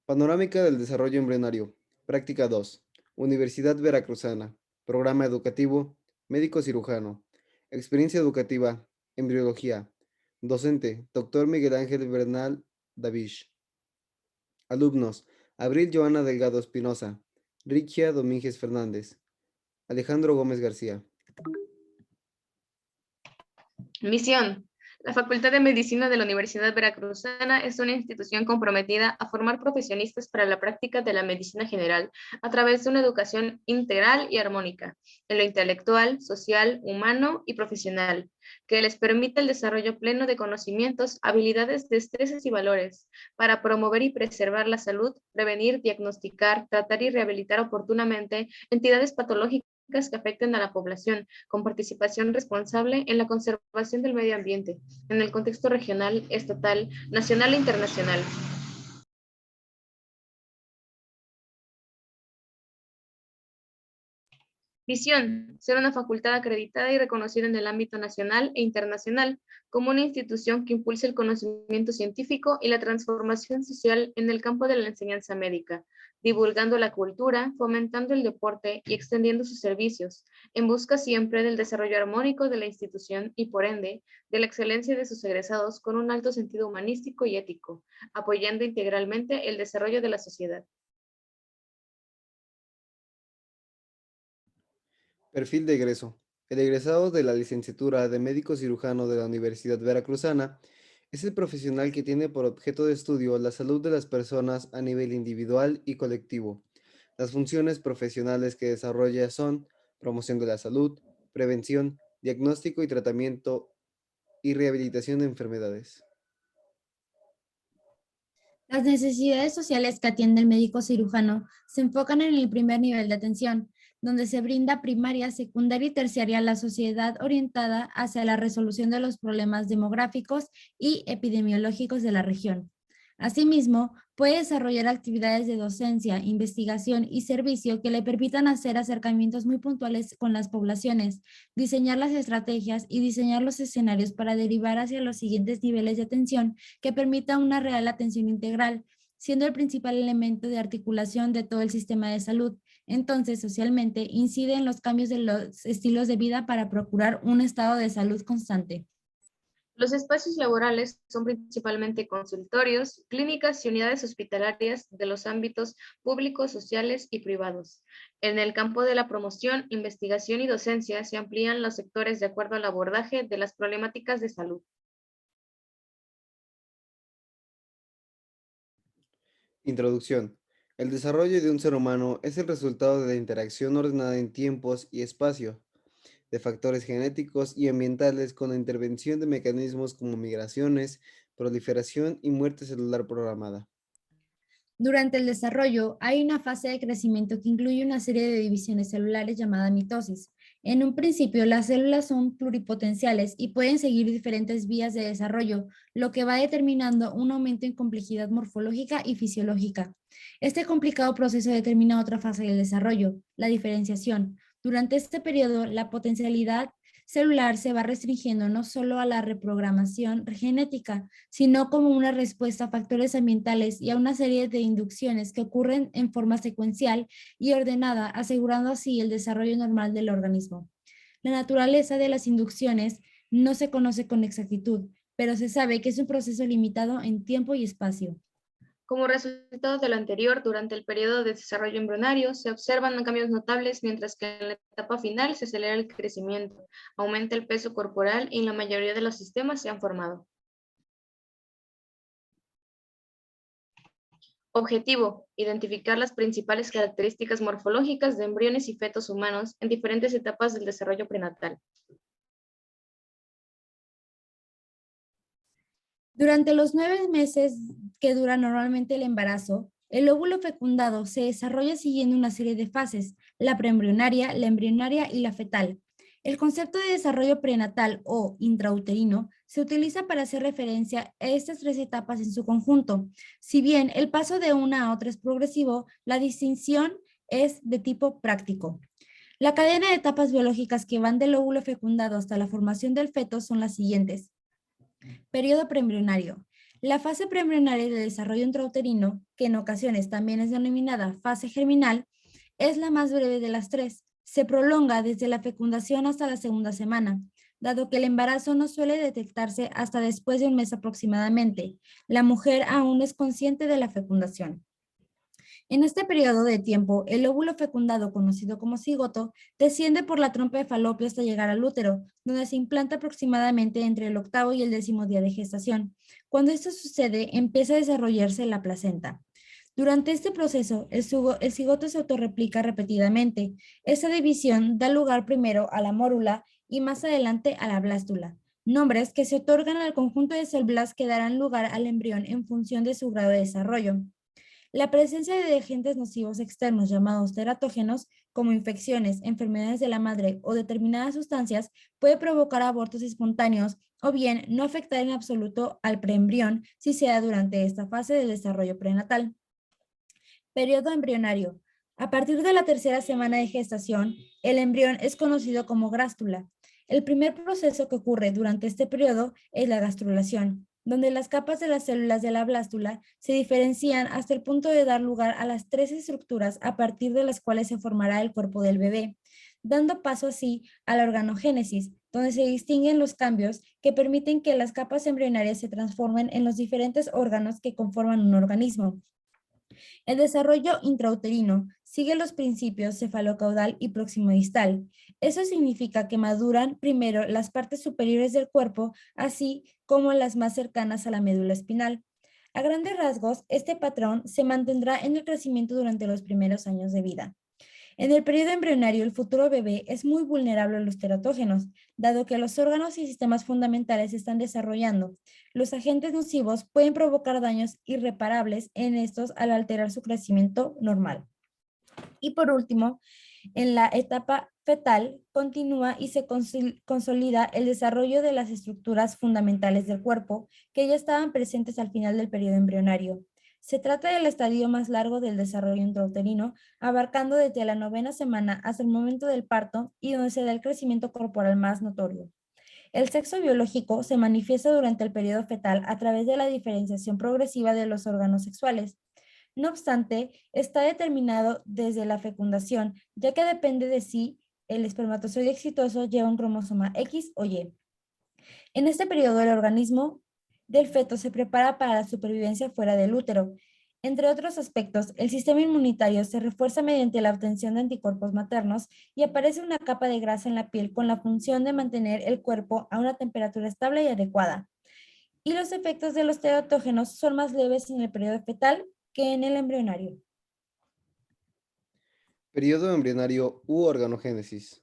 Panorámica del desarrollo embrionario. Práctica 2. Universidad Veracruzana. Programa educativo. Médico cirujano. Experiencia educativa. Embriología. Docente. Doctor Miguel Ángel Bernal Davish. Alumnos. Abril Joana Delgado Espinosa. Riquia Domínguez Fernández. Alejandro Gómez García. Misión. La Facultad de Medicina de la Universidad Veracruzana es una institución comprometida a formar profesionistas para la práctica de la medicina general a través de una educación integral y armónica en lo intelectual, social, humano y profesional, que les permita el desarrollo pleno de conocimientos, habilidades, destrezas y valores para promover y preservar la salud, prevenir, diagnosticar, tratar y rehabilitar oportunamente entidades patológicas que afecten a la población, con participación responsable en la conservación del medio ambiente, en el contexto regional, estatal, nacional e internacional. Visión: ser una facultad acreditada y reconocida en el ámbito nacional e internacional como una institución que impulse el conocimiento científico y la transformación social en el campo de la enseñanza médica, divulgando la cultura, fomentando el deporte y extendiendo sus servicios, en busca siempre del desarrollo armónico de la institución y, por ende, de la excelencia de sus egresados con un alto sentido humanístico y ético, apoyando integralmente el desarrollo de la sociedad. Perfil de egreso. El egresado de la licenciatura de médico cirujano de la Universidad Veracruzana es el profesional que tiene por objeto de estudio la salud de las personas a nivel individual y colectivo. Las funciones profesionales que desarrolla son promoción de la salud, prevención, diagnóstico y tratamiento y rehabilitación de enfermedades. Las necesidades sociales que atiende el médico cirujano se enfocan en el primer nivel de atención, donde se brinda primaria, secundaria y terciaria a la sociedad orientada hacia la resolución de los problemas demográficos y epidemiológicos de la región. Asimismo, puede desarrollar actividades de docencia, investigación y servicio que le permitan hacer acercamientos muy puntuales con las poblaciones, diseñar las estrategias y diseñar los escenarios para derivar hacia los siguientes niveles de atención que permita una real atención integral, siendo el principal elemento de articulación de todo el sistema de salud. Entonces, socialmente, incide en los cambios de los estilos de vida para procurar un estado de salud constante. Los espacios laborales son principalmente consultorios, clínicas y unidades hospitalarias de los ámbitos públicos, sociales y privados. En el campo de la promoción, investigación y docencia se amplían los sectores de acuerdo al abordaje de las problemáticas de salud. Introducción. El desarrollo de un ser humano es el resultado de la interacción ordenada en tiempos y espacio de factores genéticos y ambientales con la intervención de mecanismos como migraciones, proliferación y muerte celular programada. Durante el desarrollo, hay una fase de crecimiento que incluye una serie de divisiones celulares llamada mitosis. En un principio, las células son pluripotenciales y pueden seguir diferentes vías de desarrollo, lo que va determinando un aumento en complejidad morfológica y fisiológica. Este complicado proceso determina otra fase del desarrollo, la diferenciación. Durante este periodo, la potencialidad celular se va restringiendo no solo a la reprogramación genética, sino como una respuesta a factores ambientales y a una serie de inducciones que ocurren en forma secuencial y ordenada, asegurando así el desarrollo normal del organismo. La naturaleza de las inducciones no se conoce con exactitud, pero se sabe que es un proceso limitado en tiempo y espacio. Como resultado de lo anterior, durante el periodo de desarrollo embrionario se observan cambios notables, mientras que en la etapa final se acelera el crecimiento, aumenta el peso corporal y la mayoría de los sistemas se han formado. Objetivo: identificar las principales características morfológicas de embriones y fetos humanos en diferentes etapas del desarrollo prenatal. Durante los 9 meses que dura normalmente el embarazo, el óvulo fecundado se desarrolla siguiendo una serie de fases: la preembrionaria, la embrionaria y la fetal. El concepto de desarrollo prenatal o intrauterino se utiliza para hacer referencia a estas 3 etapas en su conjunto. Si bien el paso de una a otra es progresivo, la distinción es de tipo práctico. La cadena de etapas biológicas que van del óvulo fecundado hasta la formación del feto son las siguientes. Periodo preembrionario. La fase preembrionaria del desarrollo intrauterino, que en ocasiones también es denominada fase germinal, es la más breve de las tres. Se prolonga desde la fecundación hasta la segunda semana, dado que el embarazo no suele detectarse hasta después de un mes aproximadamente. La mujer aún es consciente de la fecundación. En este periodo de tiempo, el óvulo fecundado, conocido como cigoto, desciende por la trompa de falopio hasta llegar al útero, donde se implanta aproximadamente entre el 8º y el 10º día de gestación. Cuando esto sucede, empieza a desarrollarse la placenta. Durante este proceso, el cigoto se autorreplica repetidamente. Esta división da lugar primero a la mórula y más adelante a la blástula, nombres que se otorgan al conjunto de células que darán lugar al embrión en función de su grado de desarrollo. La presencia de agentes nocivos externos llamados teratógenos, como infecciones, enfermedades de la madre o determinadas sustancias, puede provocar abortos espontáneos o bien no afectar en absoluto al preembrión si se da durante esta fase del desarrollo prenatal. Periodo embrionario. A partir de la tercera semana de gestación, el embrión es conocido como grástula. El primer proceso que ocurre durante este periodo es la gastrulación, donde las capas de las células de la blástula se diferencian hasta el punto de dar lugar a las tres estructuras a partir de las cuales se formará el cuerpo del bebé, dando paso así a la organogénesis, donde se distinguen los cambios que permiten que las capas embrionarias se transformen en los diferentes órganos que conforman un organismo. El desarrollo intrauterino sigue los principios cefalocaudal y proximodistal. Eso significa que maduran primero las partes superiores del cuerpo, así como las más cercanas a la médula espinal. A grandes rasgos, este patrón se mantendrá en el crecimiento durante los primeros años de vida. En el periodo embrionario, el futuro bebé es muy vulnerable a los teratógenos, dado que los órganos y sistemas fundamentales se están desarrollando. Los agentes nocivos pueden provocar daños irreparables en estos al alterar su crecimiento normal. Y por último, en la etapa fetal continúa y se consolida el desarrollo de las estructuras fundamentales del cuerpo que ya estaban presentes al final del periodo embrionario. Se trata del estadio más largo del desarrollo intrauterino, abarcando desde la 9ª semana hasta el momento del parto y donde se da el crecimiento corporal más notorio. El sexo biológico se manifiesta durante el periodo fetal a través de la diferenciación progresiva de los órganos sexuales. No obstante, está determinado desde la fecundación, ya que depende de si el espermatozoide exitoso lleva un cromosoma X o Y. En este periodo, el organismo del feto se prepara para la supervivencia fuera del útero. Entre otros aspectos, el sistema inmunitario se refuerza mediante la obtención de anticuerpos maternos y aparece una capa de grasa en la piel con la función de mantener el cuerpo a una temperatura estable y adecuada. Y los efectos de los teratógenos son más leves en el periodo fetal que en el embrionario. Periodo embrionario u organogénesis.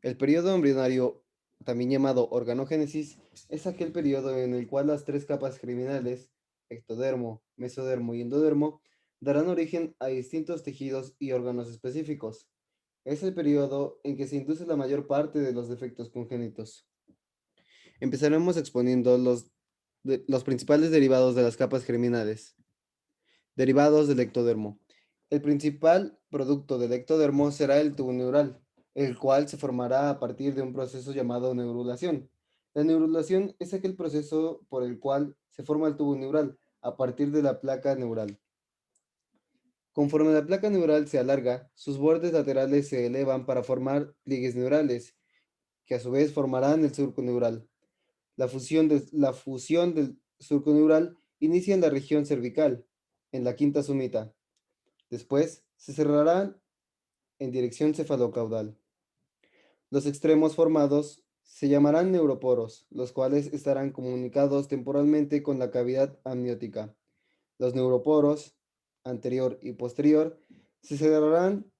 El periodo embrionario, también llamado organogénesis, es aquel periodo en el cual las tres capas germinales, ectodermo, mesodermo y endodermo, darán origen a distintos tejidos y órganos específicos. Es el periodo en que se induce la mayor parte de los defectos congénitos. Empezaremos exponiendo los principales derivados de las capas germinales. Derivados del ectodermo. El principal producto del ectodermo será el tubo neural, el cual se formará a partir de un proceso llamado neurulación. La neurulación es aquel proceso por el cual se forma el tubo neural a partir de la placa neural. Conforme la placa neural se alarga, sus bordes laterales se elevan para formar pliegues neurales, que a su vez formarán el surco neural. La fusión del surco neural inicia en la región cervical, en la quinta sumita. Después se cerrarán en dirección cefalocaudal. Los extremos formados se llamarán neuroporos, los cuales estarán comunicados temporalmente con la cavidad amniótica. Los neuroporos, anterior y posterior, se cerrarán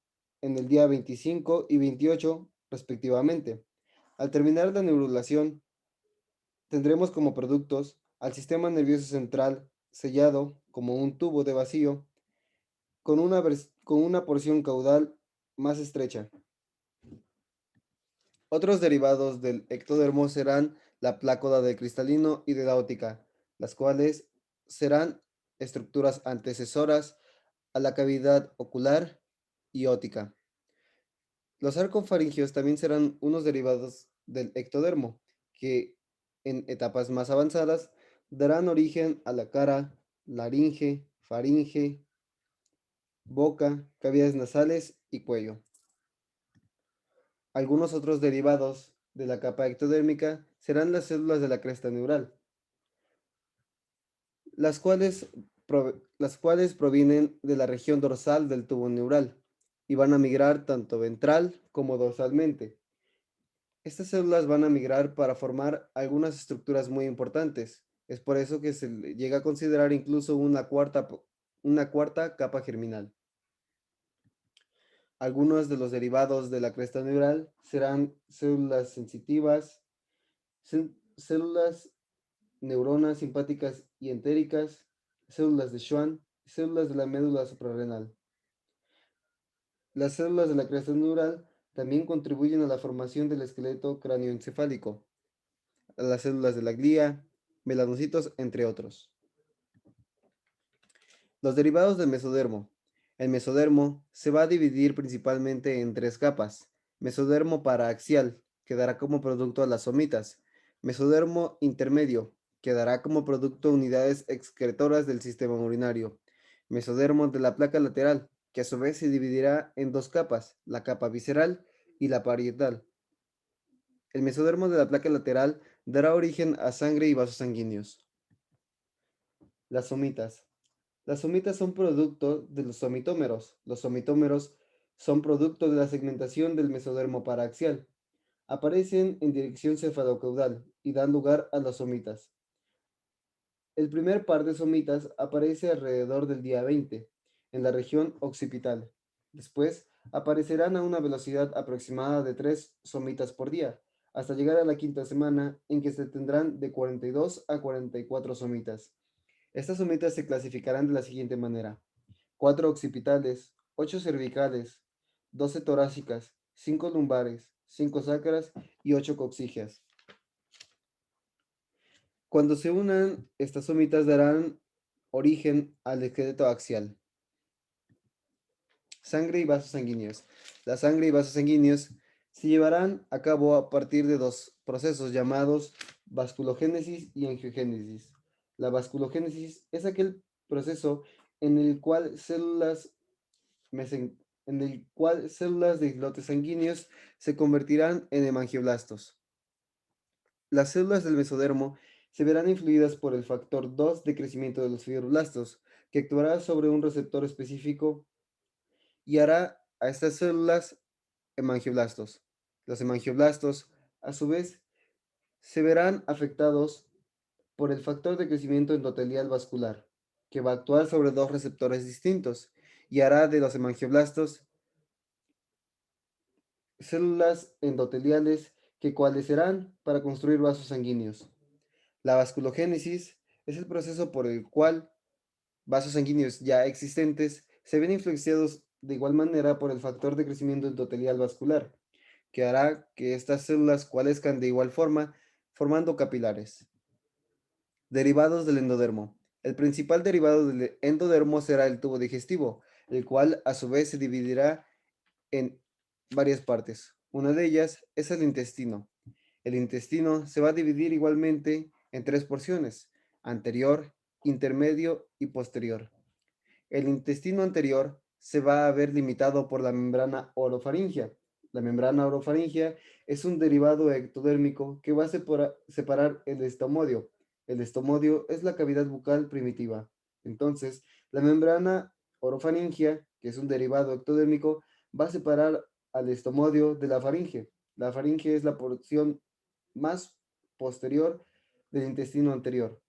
en el día 25 y 28 respectivamente. Al terminar la neurulación, tendremos como productos al sistema nervioso central sellado como un tubo de vacío con una porción caudal más estrecha. Otros derivados del ectodermo serán la plácoda del cristalino y de la óptica, las cuales serán estructuras antecesoras a la cavidad ocular y óptica. Los arcofaringios también serán unos derivados del ectodermo, que en etapas más avanzadas darán origen a la cara, laringe, faringe, boca, cavidades nasales y cuello. Algunos otros derivados de la capa ectodérmica serán las células de la cresta neural, las cuales provienen de la región dorsal del tubo neural y van a migrar tanto ventral como dorsalmente. Estas células van a migrar para formar algunas estructuras muy importantes. Es por eso que se le llega a considerar incluso una cuarta capa germinal. Algunos de los derivados de la cresta neural serán células sensitivas, células neuronas simpáticas y entéricas, células de Schwann y células de la médula suprarrenal. Las células de la cresta neural también contribuyen a la formación del esqueleto cráneoencefálico, a las células de la glía, melanocitos, entre otros. Los derivados del mesodermo. El mesodermo se va a dividir principalmente en tres capas. Mesodermo paraaxial, que dará como producto a las somitas. Mesodermo intermedio, que dará como producto unidades excretoras del sistema urinario. Mesodermo de la placa lateral, que a su vez se dividirá en dos capas, la capa visceral y la parietal. El mesodermo de la placa lateral dará origen a sangre y vasos sanguíneos. Las somitas. Las somitas son producto de los somitómeros. Los somitómeros son producto de la segmentación del mesodermo paraaxial. Aparecen en dirección cefalocaudal y dan lugar a las somitas. El primer par de somitas aparece alrededor del día 20, en la región occipital. Después, aparecerán a una velocidad aproximada de 3 somitas por día, hasta llegar a la quinta semana, en que se tendrán de 42 a 44 somitas. Estas somitas se clasificarán de la siguiente manera: 4 occipitales, 8 cervicales, 12 torácicas, 5 lumbares, 5 sacras y 8 coxígeas. Cuando se unan, estas somitas darán origen al esqueleto axial. Sangre y vasos sanguíneos. La sangre y vasos sanguíneos se llevarán a cabo a partir de dos procesos llamados vasculogénesis y angiogénesis. La vasculogénesis es aquel proceso en el cual células de islotes sanguíneos se convertirán en hemangioblastos. Las células del mesodermo se verán influidas por el factor 2 de crecimiento de los fibroblastos, que actuará sobre un receptor específico y hará a estas células hemangioblastos. Los hemangioblastos, a su vez, se verán afectados por el factor de crecimiento endotelial vascular, que va a actuar sobre dos receptores distintos y hará de los hemangioblastos células endoteliales que coalescerán para construir vasos sanguíneos. La vasculogénesis es el proceso por el cual vasos sanguíneos ya existentes se ven influenciados de igual manera por el factor de crecimiento endotelial vascular, que hará que estas células coalescan de igual forma, formando capilares. Derivados del endodermo. El principal derivado del endodermo será el tubo digestivo, el cual a su vez se dividirá en varias partes. Una de ellas es el intestino. El intestino se va a dividir igualmente en tres porciones: anterior, intermedio y posterior. El intestino anterior se va a ver limitado por la membrana orofaringea. La membrana orofaringea es un derivado ectodérmico que va a separar el estomodio. El estomodio es la cavidad bucal primitiva. Entonces, la membrana orofaringea, que es un derivado ectodérmico, va a separar al estomodio de la faringe. La faringe es la porción más posterior del intestino anterior.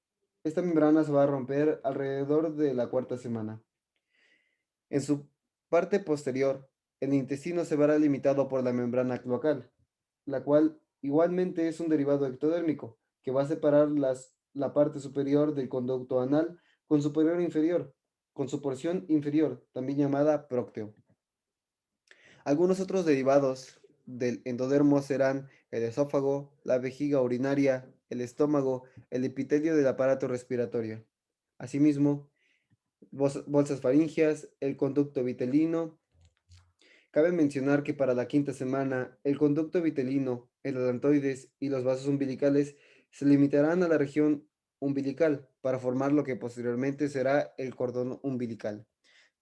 Esta membrana se va a romper alrededor de la cuarta semana. En su parte posterior, el intestino se verá limitado por la membrana cloacal, la cual igualmente es un derivado ectodérmico, que va a separar la parte superior del conducto anal con su porción inferior, también llamada prócteo. Algunos otros derivados del endodermo serán el esófago, la vejiga urinaria, el estómago, el epitelio del aparato respiratorio. Asimismo, bolsas faringeas, el conducto vitelino. Cabe mencionar que para la quinta semana, el conducto vitelino, el alantoides y los vasos umbilicales se limitarán a la región umbilical para formar lo que posteriormente será el cordón umbilical.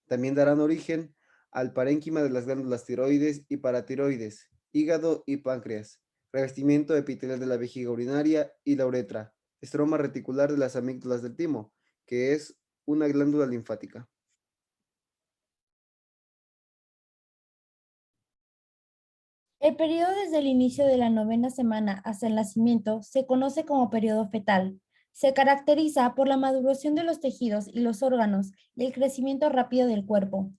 También darán origen al parénquima de las glándulas tiroides y paratiroides, hígado y páncreas, revestimiento epitelial de la vejiga urinaria y la uretra, estroma reticular de las amígdalas del timo, que es una glándula linfática. El periodo desde el inicio de la 9ª semana hasta el nacimiento se conoce como periodo fetal. Se caracteriza por la maduración de los tejidos y los órganos y el crecimiento rápido del cuerpo.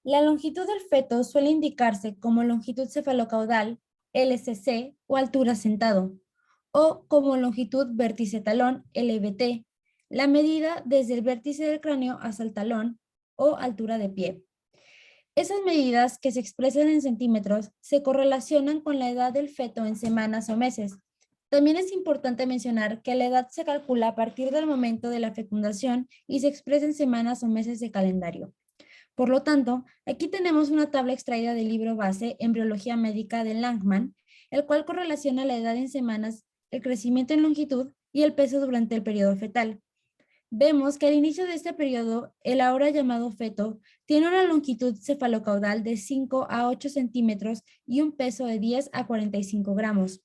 La longitud del feto suele indicarse como longitud cefalocaudal, LCC o altura sentado, o como longitud vértice talón, LVT, la medida desde el vértice del cráneo hasta el talón o altura de pie. Esas medidas, que se expresan en centímetros, se correlacionan con la edad del feto en semanas o meses. También es importante mencionar que la edad se calcula a partir del momento de la fecundación y se expresa en semanas o meses de calendario. Por lo tanto, aquí tenemos una tabla extraída del libro base Embriología Médica de Langman, el cual correlaciona la edad en semanas, el crecimiento en longitud y el peso durante el periodo fetal. Vemos que al inicio de este periodo, el ahora llamado feto tiene una longitud cefalocaudal de 5 a 8 centímetros y un peso de 10 a 45 gramos.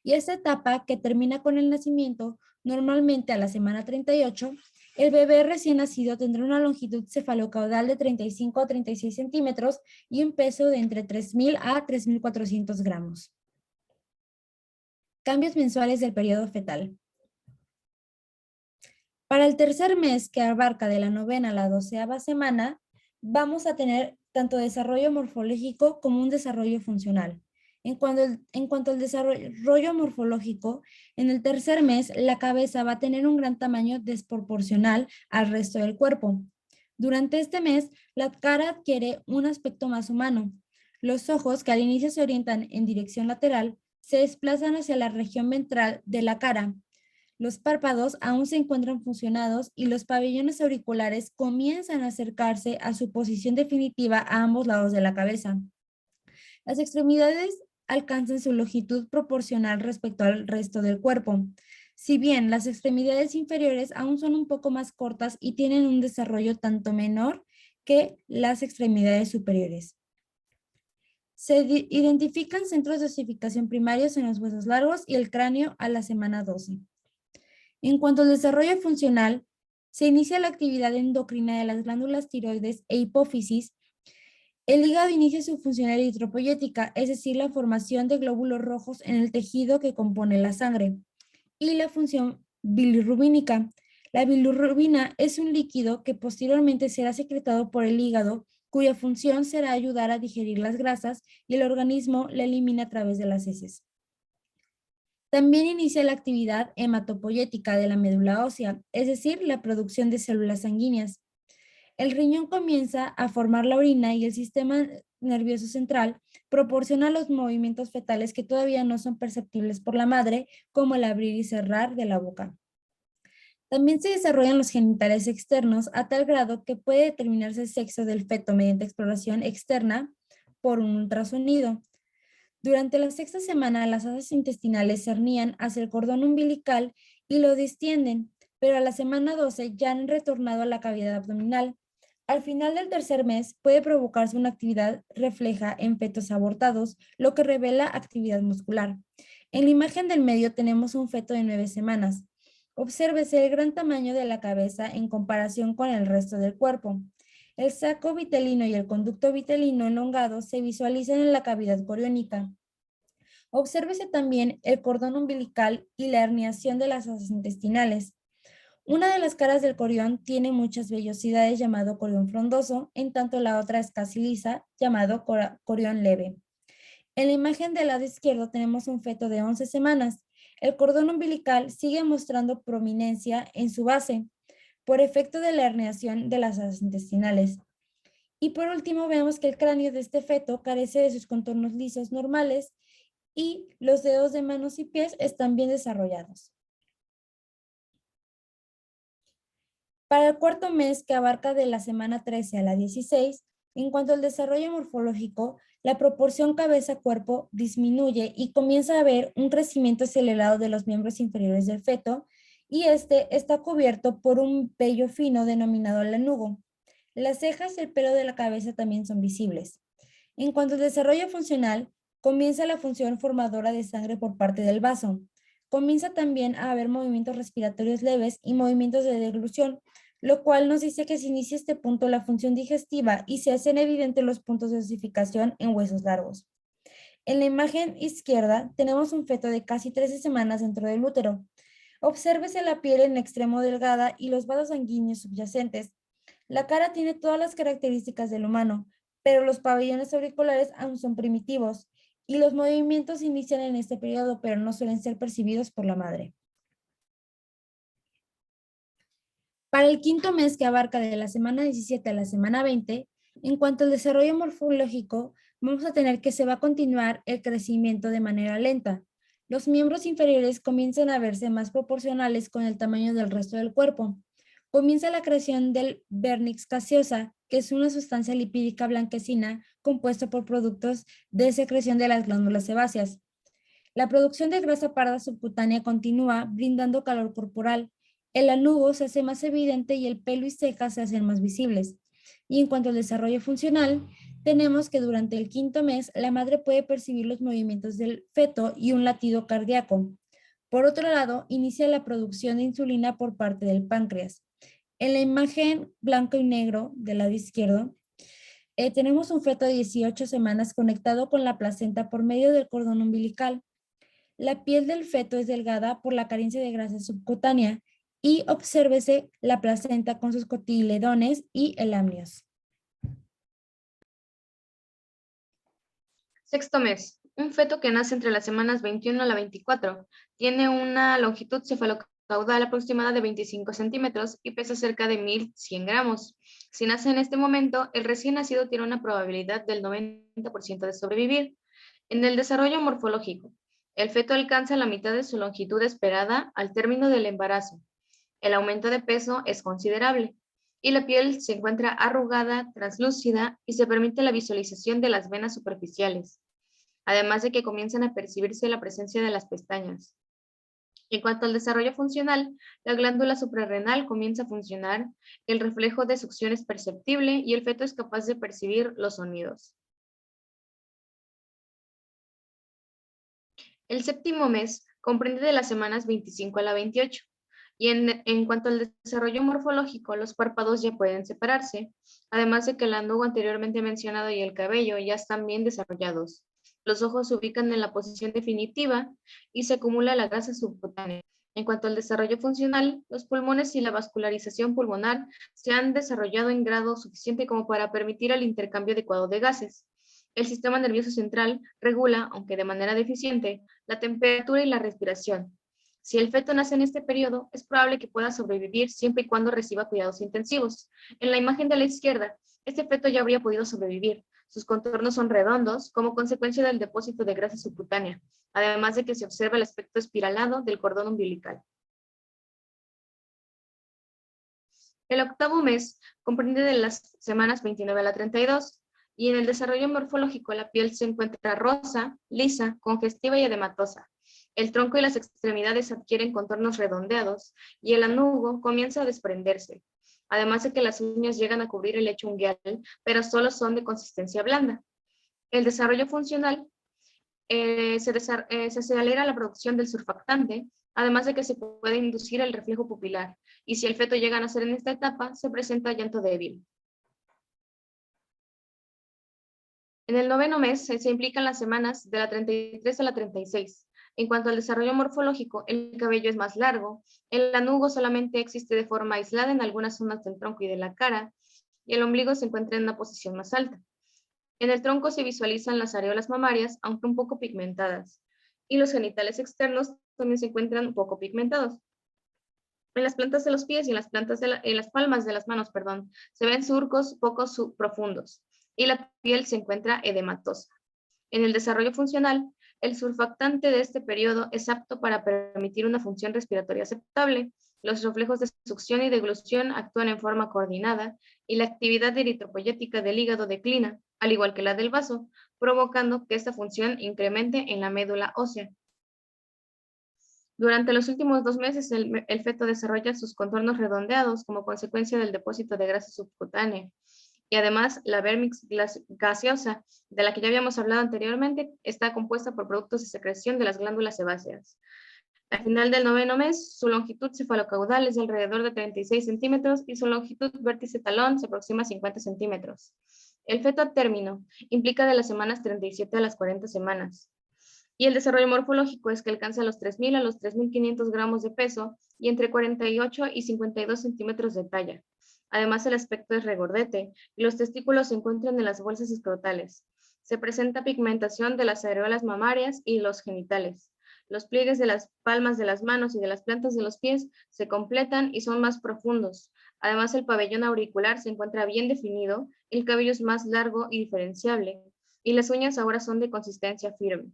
Y esta etapa, que termina con el nacimiento, normalmente a la semana 38, el bebé recién nacido tendrá una longitud cefalocaudal de 35 a 36 centímetros y un peso de entre 3.000 a 3.400 gramos. Cambios mensuales del periodo fetal. Para el tercer mes, que abarca de la 9ª a la 12ª semana, vamos a tener tanto desarrollo morfológico como un desarrollo funcional. En cuanto al desarrollo morfológico, en el tercer mes la cabeza va a tener un gran tamaño desproporcional al resto del cuerpo. Durante este mes, la cara adquiere un aspecto más humano. Los ojos, que al inicio se orientan en dirección lateral, se desplazan hacia la región ventral de la cara. Los párpados aún se encuentran fusionados y los pabellones auriculares comienzan a acercarse a su posición definitiva a ambos lados de la cabeza. Las extremidades alcanzan su longitud proporcional respecto al resto del cuerpo. Si bien las extremidades inferiores aún son un poco más cortas y tienen un desarrollo tanto menor que las extremidades superiores. Se identifican centros de osificación primarios en los huesos largos y el cráneo a la semana 12. En cuanto al desarrollo funcional, se inicia la actividad endocrina de las glándulas tiroides e hipófisis. El hígado inicia su función eritropoyética, es decir, la formación de glóbulos rojos en el tejido que compone la sangre, y la función bilirrubínica. La bilirrubina es un líquido que posteriormente será secretado por el hígado, cuya función será ayudar a digerir las grasas y el organismo la elimina a través de las heces. También inicia la actividad hematopoyética de la médula ósea, es decir, la producción de células sanguíneas. El riñón comienza a formar la orina y el sistema nervioso central proporciona los movimientos fetales que todavía no son perceptibles por la madre, como el abrir y cerrar de la boca. También se desarrollan los genitales externos a tal grado que puede determinarse el sexo del feto mediante exploración externa por un ultrasonido. Durante la 6ª semana, las asas intestinales se hernían hacia el cordón umbilical y lo distienden, pero a la semana 12 ya han retornado a la cavidad abdominal. Al final del tercer mes puede provocarse una actividad refleja en fetos abortados, lo que revela actividad muscular. En la imagen del medio tenemos un feto de 9 semanas. Obsérvese el gran tamaño de la cabeza en comparación con el resto del cuerpo. El saco vitelino y el conducto vitelino elongado se visualizan en la cavidad coriónica. Obsérvese también el cordón umbilical y la herniación de las asas intestinales. Una de las caras del corión tiene muchas vellosidades llamado corión frondoso, en tanto la otra es casi lisa, llamado corión leve. En la imagen del lado izquierdo tenemos un feto de 11 semanas. El cordón umbilical sigue mostrando prominencia en su base, por efecto de la herniación de las asas intestinales. Y por último vemos que el cráneo de este feto carece de sus contornos lisos normales y los dedos de manos y pies están bien desarrollados. Para el cuarto mes, que abarca de la semana 13 a la 16, en cuanto al desarrollo morfológico, La proporción cabeza-cuerpo disminuye y comienza a haber un crecimiento acelerado de los miembros inferiores del feto y este está cubierto por un vello fino denominado lanugo. Las cejas y el pelo de la cabeza también son visibles. En cuanto al desarrollo funcional, comienza la función formadora de sangre por parte del vaso. Comienza también a haber movimientos respiratorios leves y movimientos de deglución, lo cual nos dice que se inicia este punto la función digestiva y se hacen evidentes los puntos de osificación en huesos largos. En la imagen izquierda tenemos un feto de casi 13 semanas dentro del útero. Obsérvese la piel en extremo delgada y los vasos sanguíneos subyacentes. La cara tiene todas las características del humano, pero los pabellones auriculares aún son primitivos y los movimientos inician en este periodo, pero no suelen ser percibidos por la madre. Para el quinto mes, que abarca de la semana 17 a la semana 20, en cuanto al desarrollo morfológico, vamos a tener que se va a continuar el crecimiento de manera lenta. Los miembros inferiores comienzan a verse más proporcionales con el tamaño del resto del cuerpo. Comienza la creación del vernix caseosa, que es una sustancia lipídica blanquecina compuesta por productos de secreción de las glándulas sebáceas. La producción de grasa parda subcutánea continúa brindando calor corporal. El lanugo se hace más evidente y el pelo y cejas se hacen más visibles. Y en cuanto al desarrollo funcional, tenemos que durante el quinto mes la madre puede percibir los movimientos del feto y un latido cardíaco. Por otro lado, inicia la producción de insulina por parte del páncreas. En la imagen blanco y negro del lado izquierdo, tenemos un feto de 18 semanas conectado con la placenta por medio del cordón umbilical. La piel del feto es delgada por la carencia de grasa subcutánea y obsérvese la placenta con sus cotiledones y el amnios. Sexto mes. Un feto que nace entre las semanas 21 a la 24. Tiene una longitud cefalocaudal aproximada de 25 centímetros y pesa cerca de 1.100 gramos. Si nace en este momento, el recién nacido tiene una probabilidad del 90% de sobrevivir. En el desarrollo morfológico, el feto alcanza la mitad de su longitud esperada al término del embarazo. El aumento de peso es considerable y la piel se encuentra arrugada, translúcida y se permite la visualización de las venas superficiales, además de que comienzan a percibirse la presencia de las pestañas. En cuanto al desarrollo funcional, la glándula suprarrenal comienza a funcionar, el reflejo de succión es perceptible y el feto es capaz de percibir los sonidos. El séptimo mes comprende de las semanas 25 a la 28. Y en cuanto al desarrollo morfológico, los párpados ya pueden separarse, además de que el lanugo anteriormente mencionado y el cabello ya están bien desarrollados. Los ojos se ubican en la posición definitiva y se acumula la grasa subcutánea. En cuanto al desarrollo funcional, los pulmones y la vascularización pulmonar se han desarrollado en grado suficiente como para permitir el intercambio adecuado de gases. El sistema nervioso central regula, aunque de manera deficiente, la temperatura y la respiración. Si el feto nace en este periodo, es probable que pueda sobrevivir siempre y cuando reciba cuidados intensivos. En la imagen de la izquierda, este feto ya habría podido sobrevivir. Sus contornos son redondos como consecuencia del depósito de grasa subcutánea, además de que se observa el aspecto espiralado del cordón umbilical. El octavo mes comprende de las semanas 29 a la 32 y en el desarrollo morfológico la piel se encuentra rosa, lisa, congestiva y edematosa. El tronco y las extremidades adquieren contornos redondeados y el lanugo comienza a desprenderse, además de que las uñas llegan a cubrir el lecho unguial, pero solo son de consistencia blanda. El desarrollo funcional se acelera la producción del surfactante, además de que se puede inducir el reflejo pupilar, y si el feto llega a nacer en esta etapa, se presenta llanto débil. En el noveno mes se implican las semanas de la 33 a la 36. En cuanto al desarrollo morfológico, el cabello es más largo, el lanugo solamente existe de forma aislada en algunas zonas del tronco y de la cara, y el ombligo se encuentra en una posición más alta. En el tronco se visualizan las areolas mamarias, aunque un poco pigmentadas, y los genitales externos también se encuentran un poco pigmentados. En las plantas de los pies y en las palmas de las manos, se ven surcos poco profundos y la piel se encuentra edematosa. En el desarrollo funcional, el surfactante de este periodo es apto para permitir una función respiratoria aceptable. Los reflejos de succión y deglución actúan en forma coordinada y la actividad eritropoyética del hígado declina, al igual que la del vaso, provocando que esta función incremente en la médula ósea. Durante los últimos 2 meses, el feto desarrolla sus contornos redondeados como consecuencia del depósito de grasa subcutánea. Y además, la vermix gaseosa, de la que ya habíamos hablado anteriormente, está compuesta por productos de secreción de las glándulas sebáceas. Al final del 9º mes, su longitud cefalocaudal es de alrededor de 36 centímetros y su longitud vértice talón se aproxima a 50 centímetros. El feto a término implica de las semanas 37 a las 40 semanas. Y el desarrollo morfológico es que alcanza los 3.000 a los 3.500 gramos de peso y entre 48 y 52 centímetros de talla. Además, el aspecto es regordete y los testículos se encuentran en las bolsas escrotales. Se presenta pigmentación de las areolas mamarias y los genitales. Los pliegues de las palmas de las manos y de las plantas de los pies se completan y son más profundos. Además, el pabellón auricular se encuentra bien definido, el cabello es más largo y diferenciable, y las uñas ahora son de consistencia firme.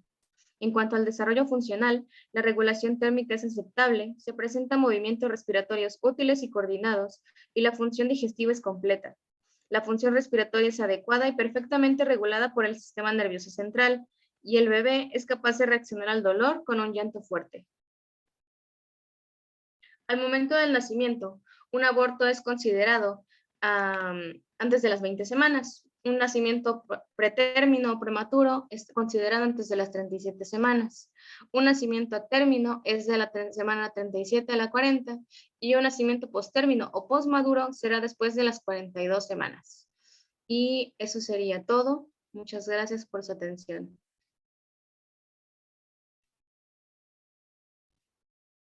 En cuanto al desarrollo funcional, la regulación térmica es aceptable, se presentan movimientos respiratorios útiles y coordinados, y la función digestiva es completa. La función respiratoria es adecuada y perfectamente regulada por el sistema nervioso central, y el bebé es capaz de reaccionar al dolor con un llanto fuerte. Al momento del nacimiento, un aborto es considerado antes de las 20 semanas. Un nacimiento pretérmino o prematuro es considerado antes de las 37 semanas. Un nacimiento a término es de la semana 37 a la 40 y un nacimiento postérmino o postmaduro será después de las 42 semanas. Y eso sería todo. Muchas gracias por su atención.